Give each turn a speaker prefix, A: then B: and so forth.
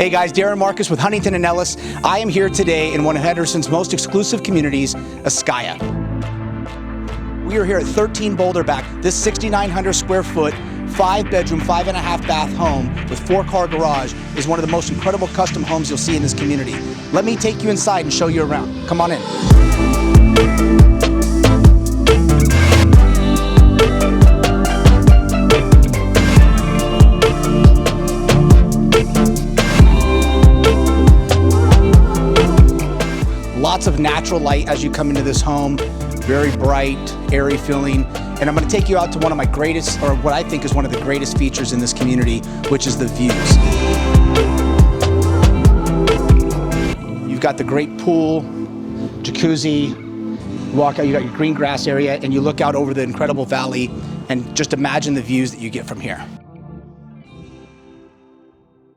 A: Hey guys, Darin Marques with Huntington & Ellis. I am here today in one of Henderson's most exclusive communities, Ascaya. We are here at 13 Boulderback. This 6,900 square foot, 5-bedroom, 5.5 bath home with 4-car garage is one of the most incredible custom homes you'll see in this community. Let me take you inside and show you around. Come on in. Lots of natural light as you come into this home, very bright, airy feeling. And I'm going to take you out to one of my greatest, or what I think is one of the greatest features in this community, which is the views. You've got the great pool, jacuzzi, you walk out, you got your green grass area, and you look out over the incredible valley, and just imagine the views that you get from here.